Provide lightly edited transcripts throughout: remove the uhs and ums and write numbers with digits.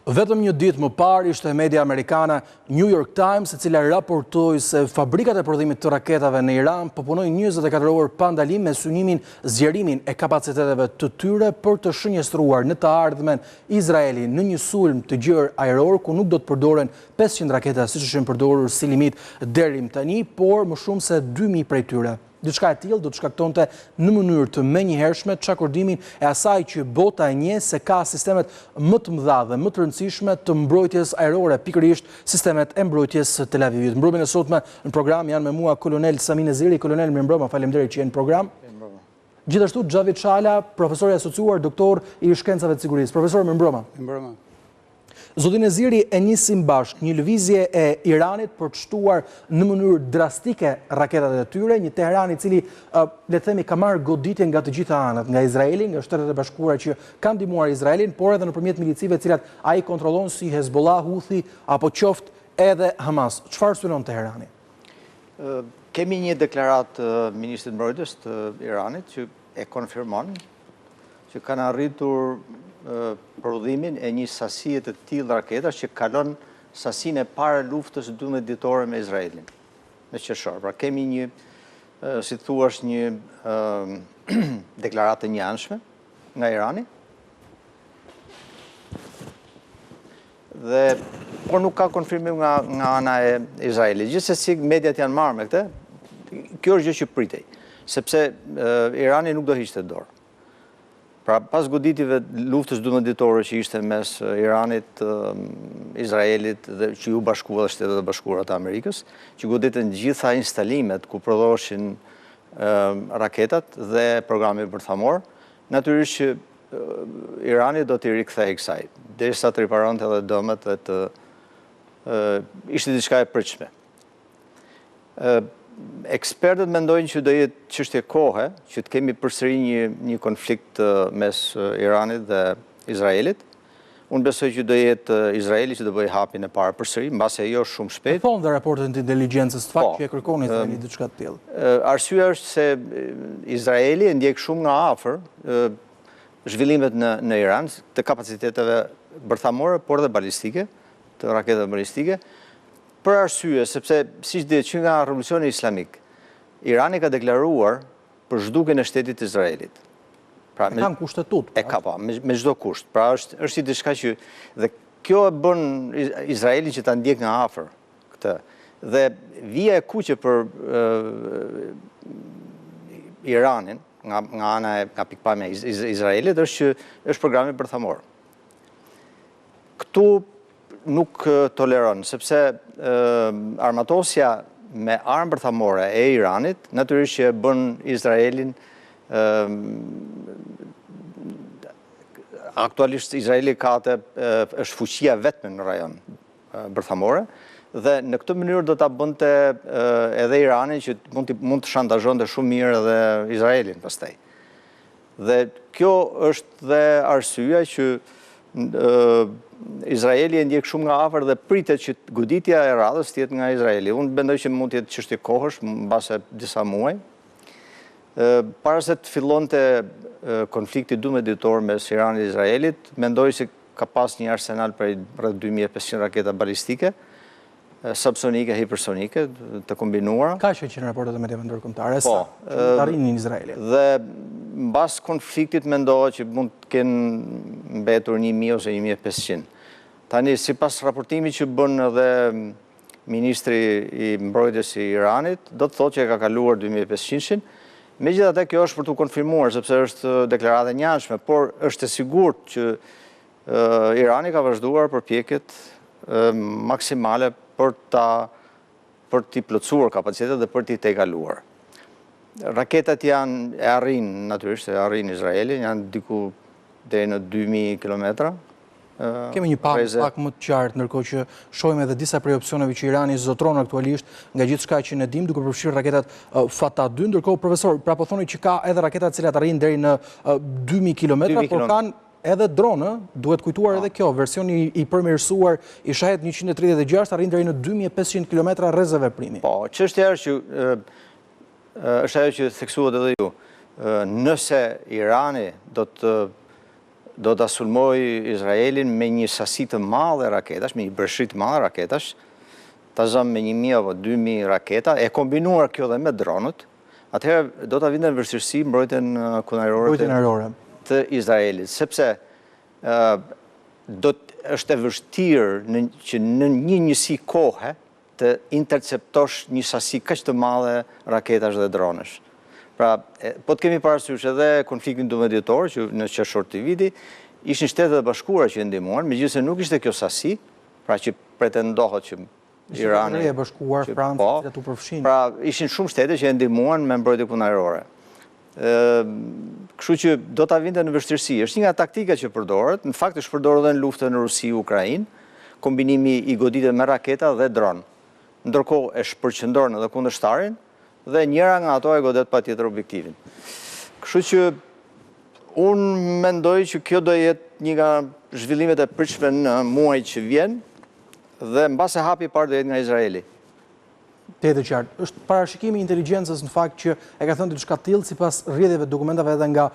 Vetëm një ditë më parë ishte media amerikane New York Times, e cila raportoi se fabrikat e prodhimit të raketave në Iran po punojnë 24 orë pa ndalim me synimin zgjerimin e kapaciteteve të tyre për të shënjestruar në të ardhmen Izraelin në një sulm të gjerë ajror ku nuk do të përdoren 500 raketa siç ishin përdorur si limit deri më tani, por më shumë se 2000 prej tyre. Diçka e tillë do të shkaktonte në mënyrë të menjëhershme çakordimin e asaj që bota e njeh se ka sistemet më të mëdha dhe më të rëndësishme të mbrojtjes ajrore, pikërisht sistemet e mbrojtjes të Tel Avivit. Mbrëmjen e sotme në program janë me mua kolonel Samin Eziri. Kolonel, mirëmbrëma, faleminderit që jeni në program. Gjithashtu Xhavi Çala, profesor i asociuar, doktor i shkencave të sigurisë. Profesor, mirëmbrëma. Mirëmbrëma. Zotin Eziri, e nisim bashkë një lëvizje e Iranit për të shtuar në mënyrë drastike raketat e tyre, një Teheran i cili, le të themi, ka marrë goditje nga të gjitha anët, nga Izraeli, nga Shtetet e Bashkuara që kanë ndihmuar Izraelin, por edhe nëpërmjet milicive të cilat ai kontrollon si Hezbollah, Houthi apo qoftë edhe Hamas. Çfarë synon Teherani? Kemi një deklaratë ministrit mbrojtjes të Iranit që e konfirmon që kanë arritur prodhimin e një sasie të tillë raketash që kalon sasinë e parë luftës 12 ditore me Izraelin në qershor. Pra kemi një, si thuash, një deklaratë të njanshme nga Irani. Por nuk ka konfirmim nga ana e Izraelit. Gjithsesi mediat janë marrë me këtë. Kjo është gjë që pritej, sepse Irani nuk do hiqte dorë. Pra, pas goditjeve luftës 12 ditore që ishte mes Iranit, Izraelit dhe që ju bashkua dhe Shtetet e Bashkuara të Amerikës, që goditën gjitha instalimet ku prodhoshin raketat dhe programi bërthamor, natyrisht që Irani do t'i rikthejë kësaj, derisa të riparonte edhe dëmet dhe të ishte diçka e pritshme. Ekspertët mendojnë që do jetë çështje kohe, që të kemi përsëri një konflikt mes Iranit dhe Izraelit. Unë besoj që do jetë Izraeli që do bëjë hapin e parë përsëri, mbase jo shumë shpejt. Thonë dhe raportet e inteligjencës të fakt që e kërkon Izraeli diçka të tillë. Arsyeja është se Izraeli e ndjek shumë nga afër zhvillimet në Iran të kapaciteteve bërthamore, por dhe balistike, të raketave balistike. Për arsye, sepse, siç dihet që nga revolucioni islamik, Irani ka deklaruar për zhdukjen e shtetit të Izraelit. Pra, e kanë kushtetut. E ka, me çdo kusht. Pra, është diçka që dhe kjo e bën Izraelin që ta ndjek nga afër këtë. Dhe vija e kuqe për Iranin nga ana nga pikpamja e Izraelit është që është programi bërthamor. Këtu nuk toleron, sepse armatosja me armë bërthamore e Iranit, natyrisht që bën Izraelin, aktualisht Izraeli është fuqia vetme në rajon bërthamore, dhe në këtë mënyrë do ta bënte edhe Iranin që mund të shantazhonte shumë mirë edhe Izraelin pastaj. Dhe kjo është dhe arsyeja që Izraeli e ndjek shumë nga afër dhe pritet që goditja e radhës të jetë nga Izraeli. Unë mendoj që mund të jetë çështje kohësh, mbase disa muaj. Para se të fillonte konflikti 12 ditor mes Iranit dhe Izraelit, mendoj se ka pas një arsenal për rreth 2500 raketa balistike, subsonike, hipersonike, të kombinuara. Ka që në raportet e mediave ndërkombëtare, sa të arrinin në Izraelit. Dhe mbas konfliktit mendohet që mund të kenë mbetur 1000 ose 1500. Tani, sipas raportimit që bën edhe ministri i mbrojtjes i Iranit, do të thotë që e ka kaluar 2500-shin. Megjithatë, kjo është për të konfirmuar, sepse është deklaratë e njanshme, por është e sigurt që Irani ka vazhduar përpjekjet maksimale për t'i plotësuar kapacitetet dhe për t'i tejkaluar. Raketat e arrin, natyrisht, e arrin Izraelin, janë diku deri në 2000 kilometra. Kemi një pak më të qartë, ndërkohë që shohim edhe disa prej opsioneve që Irani zotron aktualisht nga gjithçka që ne dim, duke përfshirë raketat Fatah 2, ndërkohë profesor, pra po thoni që ka edhe raketat të cilat arrin deri në 2000 kilometra, por kanë edhe dronë, duhet kujtuar edhe kjo, versioni i përmirësuar i Shahed 136 arrin deri në 2500 kilometra rrezeveprimi. Po, çështja është ajo që theksuat edhe ju. Nëse Irani do të do të sulmoj Izraelin me një sasi të madhe raketash, me një bërshit të madhe raketash, ta zëm me 1.000 apo 2.000 raketa, e kombinuar kjo dhe me dronët, atëherë do të vinde në vështirësi mbrojtjen kunajrore të Izraelit, sepse është e vështirë që në një njësi kohë të interceptosh një sasi kaq të madhe raketash dhe dronesh. Pra, po të kemi parasysh edhe konfliktin ndërmjetëtor që në qershor të viti, ishin Shtetet e Bashkuara që e ndihmuan, megjithëse nuk ishte kjo sasi, pra që pretendohet që Irani, e Bashkuar, Francë, që tu përfshin. Pra, ishin shumë shtete që e ndihmuan me mbrojtje kunajrore. Kështu që do ta vinte në vështirësi. Është një nga taktikat që përdoret, në fakt është përdorur edhe në luftën në Rusi-Ukrainë, kombinimi i goditur me raketa dhe dron. Ndërkohë e shpërqendron edhe kundërshtarin dhe njëra nga ato e godet patjetër objektivin. Kështu që unë mendoj që kjo do jetë një nga zhvillimet e pritshme në muaj që vjen dhe mbase hapi i parë do jetë nga Izraeli. Tjetër qartë. Është parashikimi i inteligjencës në fakt që e ka thënë diçka të tillë sipas rrjedhjeve të dokumentave edhe nga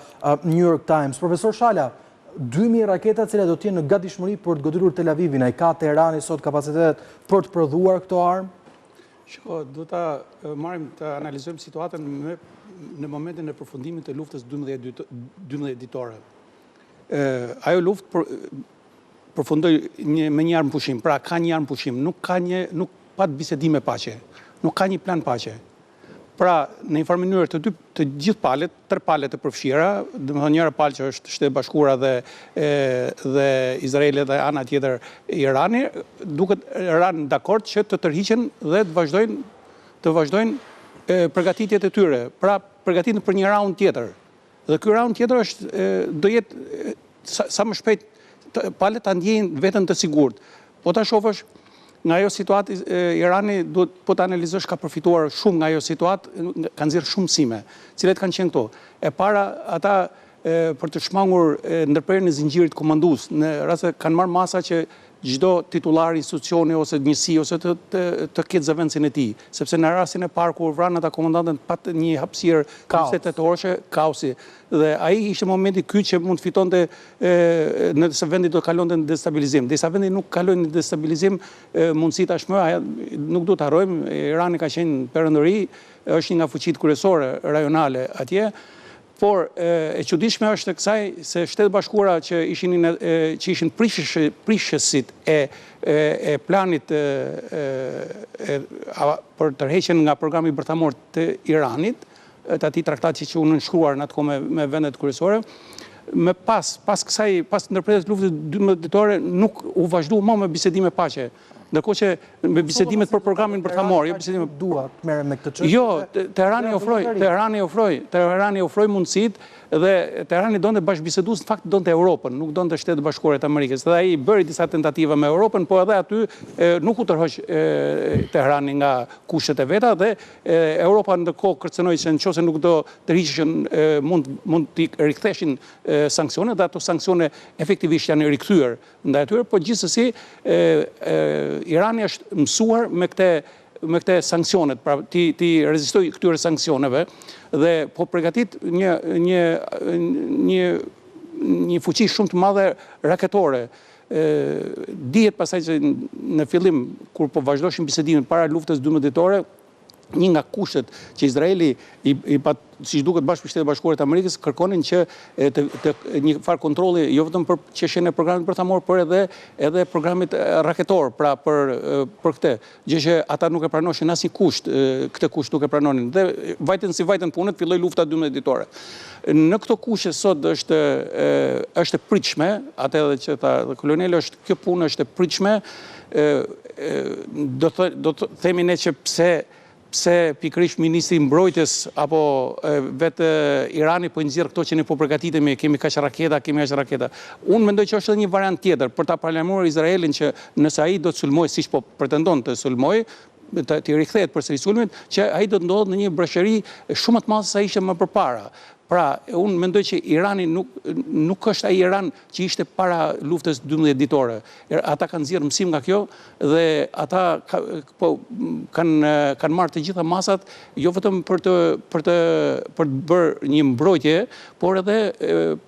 New York Times. Profesor Shala, 2.000 raketa që do të jenë në gatishmëri për të goditur Tel Avivin, ai ka Teherani sot kapacitetet për të prodhuar këto armë? Shko, do ta marrim të analizojmë situatën në momentin e përfundimit të luftës 12 ditore. Ajo luftë përfundoi me një armë pushim, pra ka një armë pushim, nuk pa të bisedime paqe, nuk ka një plan paqe. Pra, në një farë mënyrë të gjithë palët, 3 palët e përfshira, domethënë njëra palë që është Shtetet e Bashkuara dhe Izraeli dhe ana tjetër Irani, duket rënë dakord që të tërhiqen dhe të vazhdojnë përgatitjet e tyre. Pra, përgatiten për një raund tjetër. Dhe ky raund tjetër do jetë sa më shpejt palët ta ndjejnë veten të sigurt. Po ta shohësh nga ajo situatë, Irani duhet po të analizosh ka përfituar shumë nga ajo situatë, kanë nxjerrë shumë mësime, cilat kanë qenë këto. E para, ata për të shmangur ndërprerjen e zinxhirit komandues, në rast se kanë marrë masa që çdo titullar institucioni ose njësi ose të ketë zëvendësin e tij, sepse në rastin e parë kur vranë ata komandantën pat një hapësirë kaosi, kaosi. Dhe ai ishte momenti ky që mund të fitonte nëse vendi do kalonte në destabilizim. Derisa vendi nuk kaloi në destabilizim, mundësi tashmë nuk duhet të harrojmë, Irani ka qenë perëndori, është një nga fuqitë kryesore rajonale atje. Por e çuditshme është kësaj se Shtetet e Bashkuara që ishin prishësit e planit për tërheqjen nga programi bërthamor të Iranit, të atij traktati që u nënshkruar në atë kohë me vendet kryesore, pas ndërprerjes luftës 12 ditore nuk u vazhdua më me bisedime paqe. Ndërkohë që me bisedimet për programin bërthamor, jo bisedime dua të merrem me këtë çështje. Jo, Teherani ofroi mundësitë dhe Teherani donte bashkëbisedues, në fakt donte Europën, nuk donte Shtetet e Bashkuara të Amerikës. Dhe ai bëri disa tentativa me Europën, por edhe aty nuk u tërhoq Teherani nga kushtet e veta dhe Europa ndërkohë kërcënoi se nëse nuk do të rriqeshin mund të riktheshin sanksionet dhe ato sanksione efektivisht janë rikthyer ndaj atyre, por gjithsesi Irani është mësuar me këte sanksionet, pra ti rezistoj këtyre sanksioneve dhe po përgatit një fuqi shumë të madhe raketore. Dihet pasaj që në fillim, kur po vazhdoshin bisedimin para luftës 12 ditore, një nga kushtet që Izraeli, si duket bashkë me Shtetet e Bashkuara të Amerikës, kërkonin që një farë kontrolli jo vetëm për çështjen e programit bërthamor, por edhe programit raketor, pra për këtë. Gjë që ata nuk e pranonin asnjë kusht, këtë kusht nuk e pranonin. Dhe vajten si vajten punët, filloi lufta 12 ditore. Në këto kushte sot është e pritshme, atë edhe që tha koloneli, kjo punë është e pritshme. Do të themi ne që pse pikërisht ministri i mbrojtjes apo vetë Irani po nxjerr këto që ne po përgatitemi, kemi kaq raketa. Unë mendoj që është edhe një variant tjetër për ta paralajmëruar Izraelin që nëse ai do të sulmojë siç po pretendon të sulmojë, të rikthehet përsëri sulmit, që ai do të ndodhet në një breshëri shumë të madhe se sa ishte më përpara. Pra, unë mendoj që Irani nuk është ai Iran që ishte para luftës 12 ditore. Ata kanë nxjerrë mësim nga kjo dhe ata kanë marrë të gjitha masat, jo vetëm për të bërë një mbrojtje, por edhe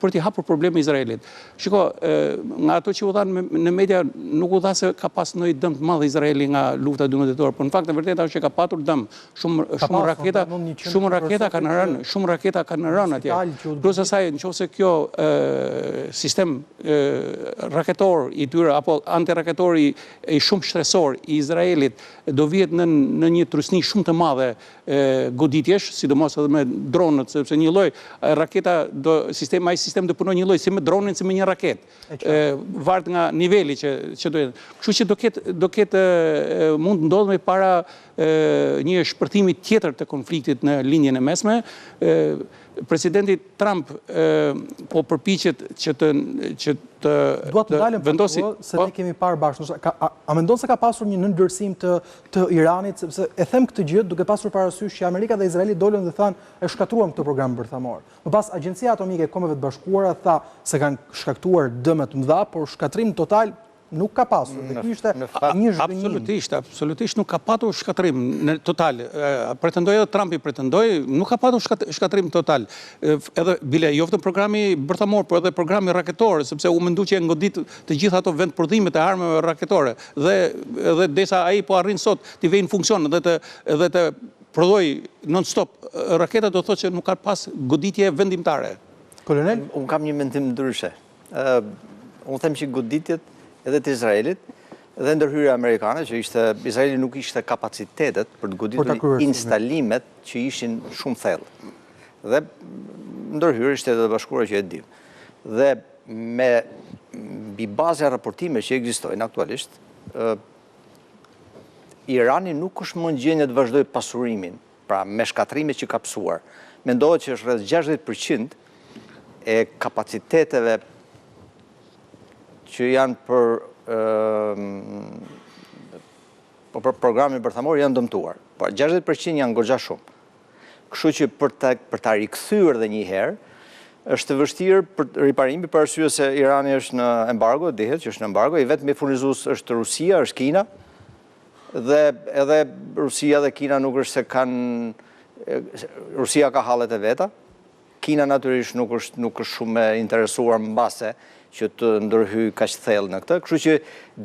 për t'i hapur probleme Izraelit. Shiko, nga ato që u dhanë në media, nuk u dha se ka pas ndonjë dëm të madh Izraeli nga lufta 12 ditore, por në fakt e vërteta është që ka patur dëm. Shumë raketa kanë rënë atje. Plus asaj, nëse kjo sistem raketor i tyre apo antiraketor i shumë shpresor i Izraelit do vihet në një trusni shumë të madhe goditjesh, sidomos edhe me dronët, sepse një lloj raketa ai sistem do punojë një lloj si me dronin si me një raketë. Varet nga niveli që do jetë. Kështu që do ketë mund të ndodhë para një shpërthimi tjetër të konfliktit në linjën e mesme. Presidenti Trump po përpiqet që të Dua të dalem vendosi se ne kemi parë bashkë. A mendon se ka pasur një nëndërsim të Iranit, sepse e them këtë gjë duke pasur parasysh që Amerika dhe Izraeli dolën dhe thanë e shkatruam këtë program bërthamor. Më pas Agjencia Atomike e Kombeve të Bashkuara tha se kanë shkaktuar dëme të mëdha, por shkatrim total nuk ka pasur. Dhe ky ishte një zhgënjim. Absolutisht nuk ka patur shkatrim në total. Pretendoi edhe Trumpi nuk ka patur shkatrim total. Edhe bile jo vetëm programi bërthamor, por edhe programi raketor, sepse u mendu që e ngodit të gjitha ato vendprodhimet e armëve raketore. Dhe desa ai po arrin sot të vejë në funksion dhe të prodhoj non-stop raketa, do thotë që nuk ka pas goditje vendimtare. Kolonel? Unë kam një mendim ndryshe. Unë them që goditjet edhe të Izraelit dhe ndërhyrja amerikane, që Izraeli nuk ishte kapacitetet për të goditur instalimet që ishin shumë thellë. Dhe ndërhyrja Shtetet e Bashkuara që e dim. Dhe me mbi bazë raportime që ekzistojnë aktualisht, Irani nuk është më në gjendje të vazhdojë pasurimin, pra me shkatrimet që ka psuar. Mendohet që është rreth 60% e kapaciteteve që janë për programin bërthamor janë dëmtuar. Por 60% janë goxha shumë. Kështu që për ta rikthyer edhe një herë, është vështirë për riparimi për arsye se Irani është në embargo, dihet që është në embargo, i vetmi furnizues është Rusia, është Kina, dhe edhe Rusia dhe Kina nuk është se kanë Rusia ka hallet e veta. Kina natyrisht nuk është shumë e interesuar mbase që të ndërhyj kaq thellë në këtë. Kështu që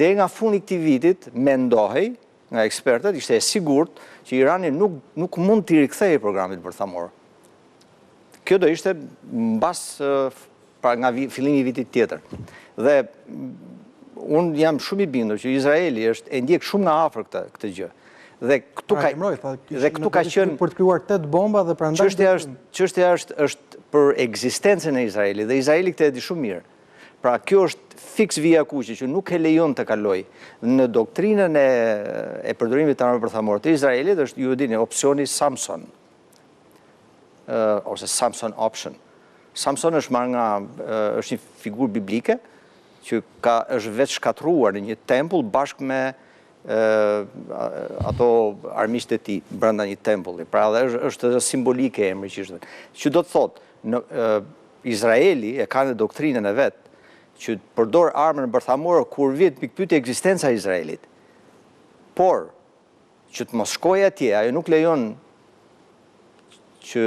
deri nga fundi i këtij vitit mendohej nga ekspertët, ishte e sigurt që Irani nuk mund t'i rikthejë programit bërthamor. Kjo do ishte mbas nga fillimi i vitit tjetër. Dhe unë jam shumë i bindur që Izraeli e ndjek shumë nga afër këtë gjë. Dhe këtu ka qenë për të krijuar 8 bomba dhe prandaj çështja është për ekzistencën e Izraelit dhe Izraeli këtë e di shumë mirë. Pra kjo është fiks via kuqe që nuk e lejon të kaloj në doktrinën e përdorimit të armëve bërthamore të Izraelit, është ju e dini opsioni Samson ose Samson option. Samson është marrë është një figurë biblike që është vetë shkatruar në një tempull bashkë me ato armiqtë e tij brenda një tempulli. Pra dhe është simbolike e emri që ishte. Që do të thotë Izraeli e ka në doktrinën e vet që përdor armën bërthamore kur vjet pikpyetje ekzistenca e Izraelit. Por që të mos shkojë atje, ajo nuk lejon që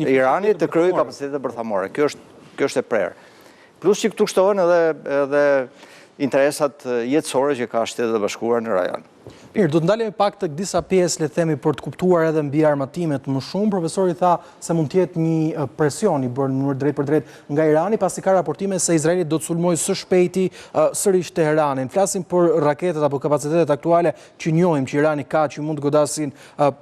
Irani të krijojë kapacitete bërthamore. Kjo është e prerë. Plus që këtu shtohen edhe interesat jetësore që ka Shtetet e Bashkuara në rajon. Mirë, do të ndalemi pak tek disa pjesë, le të themi, për të kuptuar edhe mbi armatimet më shumë. Profesori tha se mund të jetë një presion i bërë në mënyrë drejt për drejt nga Irani, pasi ka raportime se Izraeli do të sulmojë së shpejti sërish Teheranin. Flasim për raketet apo kapacitetet aktuale që njohim që Irani ka, që mund të godasin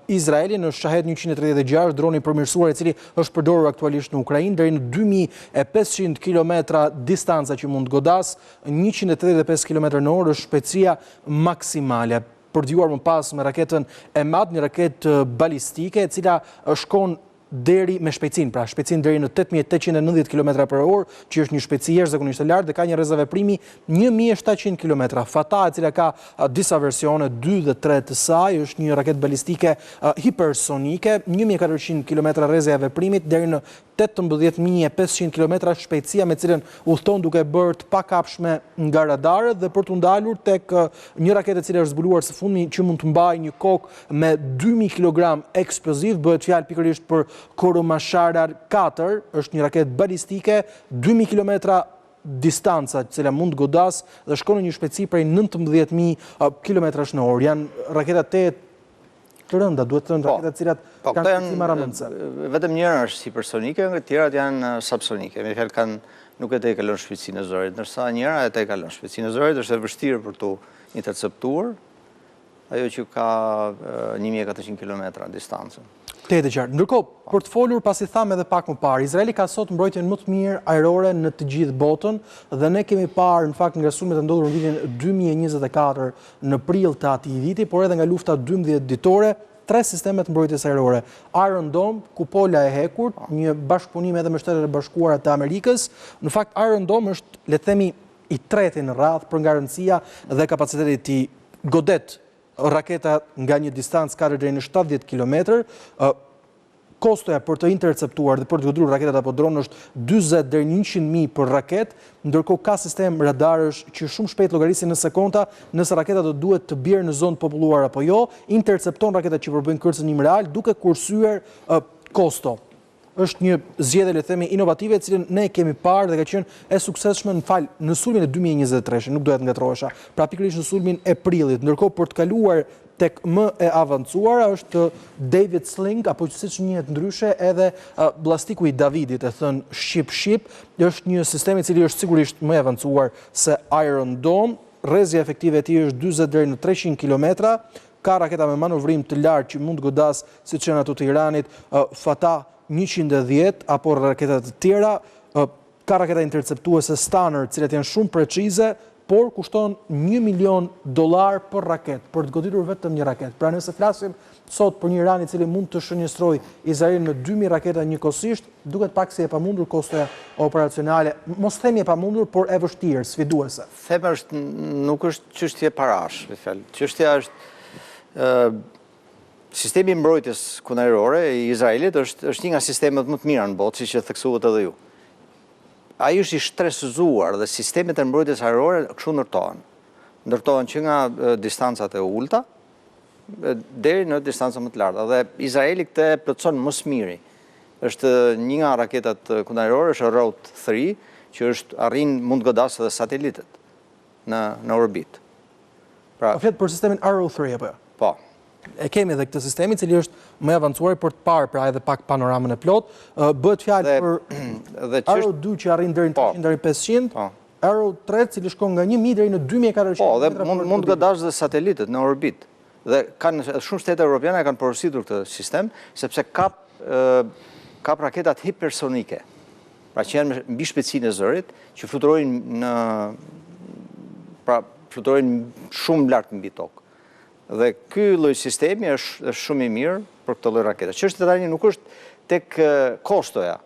Izraelin. Në Shahed 136, droni përmirësuar i cili është përdorur aktualisht në Ukrainë, deri në 2500 kilometra distanca që mund të godas, 185 km/h është shpejtësia maksimale. Përdjuar më pas me raketën Emad, një raketë balistike, e cila shkon deri me shpejtësinë, pra shpejtësinë deri në 8890 km/h, që është një shpejtësi jashtëzakonisht e lartë dhe ka një rrezaveprimi 1700 km. Fata, e cila ka disa versione, 2 dhe 3 të saj, është një raketë balistike hipersonike, 1400 km rrezë e veprimit deri në 18.500 km shpejtësia me cilën udhton duke bërë të pakapshme nga radarët dhe për të ndalur tek një raketë e cila është zbuluar së fundmi që mund të mbajë një kokë me 2000 kg eksploziv, bëhet fjalë pikërisht për Koromasharar 4, është një raketë balistike, 2000 km distanca që cila mund godas dhe shkon në një shpejtësi prej 19.000 km/h. Janë raketat të rënda, duhet të rënda raketat cilat kanë shpejtësi maramëndse. Vetëm njëra është hipersonike, të tjerat janë subsonike. Me fjalë nuk e te i kalon shpejtësinë e zërit, ndërsa njëra e te i kalon shpejtësinë e zërit, është e vështirë për të interceptuar, ajo që ka 1400 km distancën. Të qartë. Ndërkohë, për të folur pasi thamë edhe pak më parë, Izraeli ka sot mbrojtjen më të mirë ajrore në të gjithë botën dhe ne kemi parë në fakt nga sulmet e ndodhur në vitin 2024 në prill të atij viti, por edhe nga lufta 12 ditore, 3 sistemet mbrojtjes ajrore. Iron Dome, kupola e hekur, një bashkëpunim edhe me Shtetet e Bashkuara të Amerikës. Në fakt Iron Dome është, le të themi, i treti në radhë për nga rëndësia dhe kapaciteti i tij. Godet raketa nga një distancë ka deri në 70 km. Kostoja për të interceptuar dhe për të godruar raketat apo dronë është 40 deri në 100.000 për raketë, ndërkohë ka sistem radarësh që shumë shpejt llogarisin në sekonda nëse raketa do duhet të bjerë në zonë të populluar apo jo, intercepton raketat që përbëjnë kërcënim real duke kursyer kosto. Është një zgjedhje, le të themi, inovative e cilën ne kemi parë dhe ka qenë e suksesshme në sulmin e 2023, nuk duhet ngatrohesha. Pra pikërisht në sulmin e prillit, ndërkohë për të kaluar tek më e avancuara është David Sling, apo siç njihet ndryshe edhe Blastiku i Davidit, e thënë shqip, është një sistem i cili është sigurisht më e avancuar se Iron Dome, rrezja efektive e tij është 40 deri në 300 km, ka raketa me manovrim të lartë që mund godas siç janë ato të Iranit, Fatah 110 apo raketat të tjera, ka raketa interceptuese Stunner, të cilat janë shumë precize, por kushton $1 milion për raket, për të goditur vetëm një raket. Pra nëse flasim sot për një Iran i cili mund të shënjestrojë Izraelin me 2000 raketa njëkohësisht, duket pak si e pamundur kostoja operacionale. Mos themi e pamundur, por e vështirë, sfiduese. Thema nuk është çështje parash, me fjalë. Çështja është sistemi mbrojtjes kundërore i Izraelit është një nga sistemet më të mira në botë, siç e theksuat edhe ju. Ai është i shtresëzuar dhe sistemet e mbrojtjes ajrore kështu ndërtohen. Ndërtohen që nga distancat e ulta deri në distanca më të larta. Dhe Izraeli këtë plotson më së miri. Është një nga raketat kundërore, është Road 3, që mund godasë edhe satelitet në orbit. Pra, flet për sistemin Arrow 3 apo jo? Po. E kemi edhe këtë sistemi, cili është më avancuar për të parë pra edhe pak panoramën e plot. Bëhet fjalë për Arrow 2 që arrin deri në 300 deri 500, Arrow 3 cili shkon nga 1000 deri në 2400. Po, dhe mund godash dhe satelitet në orbit. Dhe shumë shtete evropiane kanë porositur këtë sistem, sepse kap raketat hipersonike, pra që janë mbi shpejtësinë e zërit, që fluturojnë shumë lart mbi tokë. Dhe ky lloj sistemi është shumë i mirë për këtë lloj rakete. Çështja tani nuk është tek kostoja.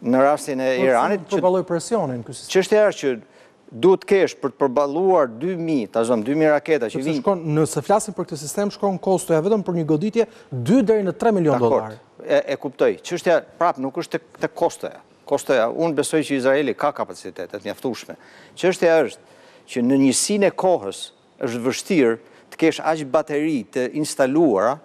Në rastin e Iranit, që përballoj presionin ky sistem. Çështja është që duhet kesh për të përballuar 2000 raketa që vinë. Nëse flasim për këtë sistem, shkon kostoja vetëm për një goditje $2 deri në $3 milion. E kuptoj. Çështja prapë nuk është tek kostoja. Kostoja, unë besoj që Izraeli ka kapacitetet mjaftueshme. Çështja është që në njësinë e kohës është vështirë të kesh aq bateri të instaluara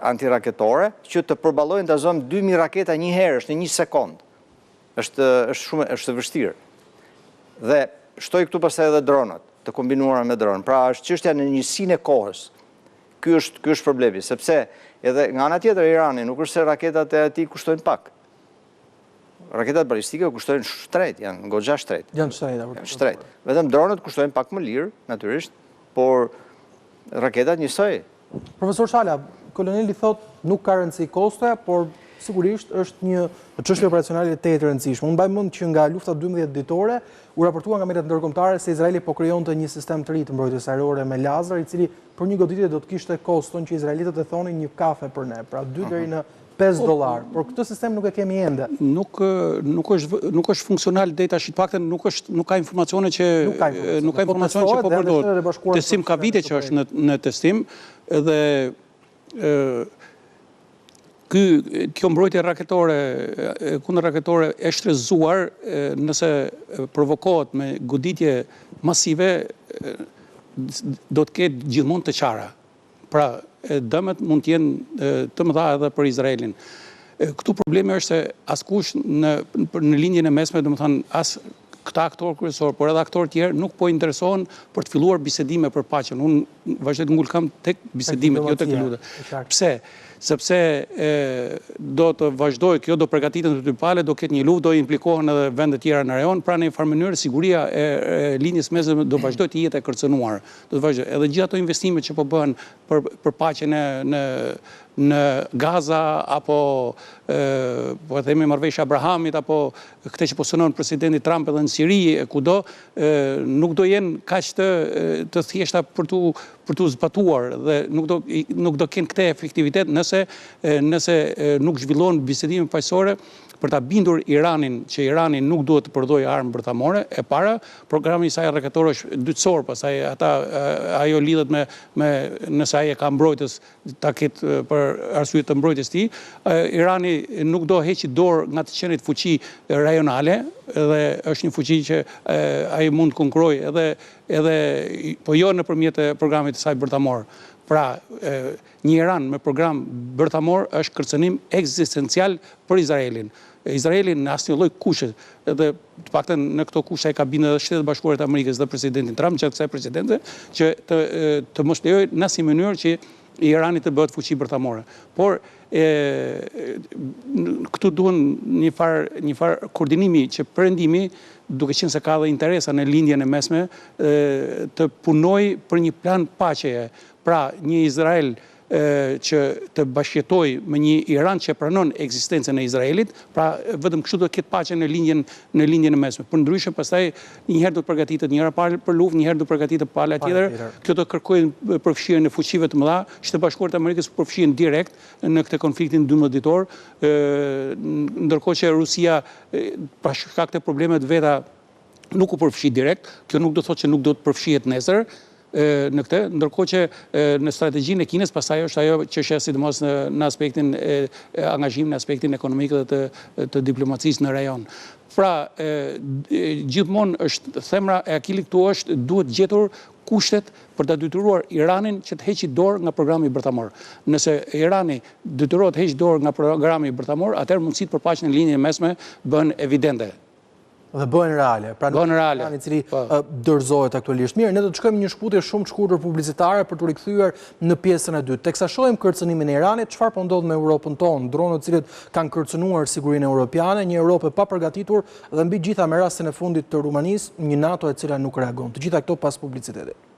antiraketore që të përballojnë të zonë 2000 raketa një herësh në 1 sekond. Është vështirë. Dhe shtoj këtu pastaj edhe dronat, të kombinuara me dronë. Pra është çështja në njësinë e kohës. Ky është problemi, sepse edhe nga ana tjetër Irani nuk është se raketat e atij kushtojnë pak. Raketat balistike kushtojnë shtrejt, janë goxha shtrejt. Janë shtrejt. Vetëm dronët kushtojnë pak më lirë, natyrisht, por raketat njësoj. Profesor Shala, koloneli thot nuk ka rëndësi kostoja, por sigurisht është një çështje operacionale të rëndësishme. Unë mbaj mend që nga lufta 12 ditore u raportua nga mediat ndërkombëtare se Izraeli po krijonte një sistem të ri të mbrojtjes ajrore me lazer, i cili për një goditje do të kishte koston që izraelitët e thonin një kafe për ne, pra $2 deri në $5. Por këtë sistem nuk e kemi ende. Nuk është funksional deri tash, paktën nuk ka informacione që po përdoret. Testim ka vite që është në testim dhe Kjo mbrojtje raketore, kundër raketore e shtrezuar nëse provokohet me goditje masive, do të ketë gjithmonë të qara. Pra, dëmet mund të jenë të mëdha edhe për Izraelin. Këtu problemi është se askush në linjën e mesme, domethënë as këta aktorë kryesor, por edhe aktorë tjerë nuk po interesohen për të filluar bisedime për paqen. Unë vazhdoj të ngulkam tek bisedimet, jo tek lutjet. Pse? Sepse do të vazhdoj, kjo do përgatitet në dy pale, do ketë një luftë, do implikohen edhe vende tjera në rajon, pra në një farë mënyrë siguria e linjës mesme do vazhdoj të jetë e kërcënuar. Do të vazhdoj. Edhe gjithë ato investimet që po bëhen për paqen në Gaza, apo po e themi marrëveshja Abrahamit, apo këte që po synon presidenti Trump edhe në Siri, kudo, nuk do jenë kaq të thjeshta për tu zbatuar dhe nuk do kenë këte efektivitet nëse nuk zhvillohen bisedime paqësore për ta bindur Iranin që Irani nuk duhet të përdorë armë bërthamore. E para, programi i saj raketore është dytësor, pastaj ajo lidhet me nëse ai e ka mbrojtës ta ketë për arsye të mbrojtjes tij. Irani nuk do heqë dorë nga të qenit fuqi rajonale, dhe është një fuqi që ai mund të konkurrojë edhe po jo nëpërmjet programit të saj bërthamor. Pra, një Iran me program bërthamor është kërcënim ekzistencial për Izraelin. Izraeli në asnjë lloj kushe, edhe të paktën në këto kushe ai ka bindë edhe Shtetet Bashkuara të Amerikës dhe presidentin Trump, gjatë kësaj presidente, që të mos lejojë në asnjë mënyrë që Irani të bëhet fuqi bërthamore. Por këtu duhen një farë koordinimi që perëndimi, duke qenë se ka dhe interesa në lindjen e mesme, të punoj për një plan paqeje. Pra, një Izrael që të bashkëjetoj me një Iran që pranon ekzistencën e Izraelit, pra vetëm kështu do të ketë paqe në linjën e mesme. Përndryshe, pastaj njëherë do të përgatitet njëra palë për luftë, njëherë do të përgatitet pala tjetër. Kjo do kërkojë përfshirjen e fuqive të mëdha. Shtetet Bashkuara të Amerikës përfshihen direkt në këtë konfliktin 12 ditor, ndërkohë që Rusia pa shkak të problemeve të veta nuk u përfshi direkt. Kjo nuk do thotë që nuk do të përfshihet nesër në këtë, ndërkohë që në strategjinë e Kinës pastaj është ajo që është sidomos në aspektin e angazhimit në aspektin ekonomik dhe të diplomacisë në rajon. Pra, gjithmonë është themra e akilit këtu është duhet gjetur kushtet për ta detyruar Iranin që të heqë dorë nga programi bërthamor. Nëse Irani detyrohet të heqë dorë nga programi bërthamor, atëherë mundësitë për paqen në linjën e mesme bëhen evidente. Dhe bëhen reale. Pra bëhen reale. I cili dorëzohet aktualisht. Mirë, ne do të shkojmë një shkputje shumë të shkurtër publicitare për të rikthyer në pjesën e dytë. Teksa shohim kërcënimin e Iranit, çfarë po ndodh me Europën tonë, dronët të cilët kanë kërcënuar sigurinë europiane, një Europë pa përgatitur dhe mbi gjitha me rastin e fundit të Rumanisë, një NATO e cila nuk reagon. Të gjitha këto pas publicitetit.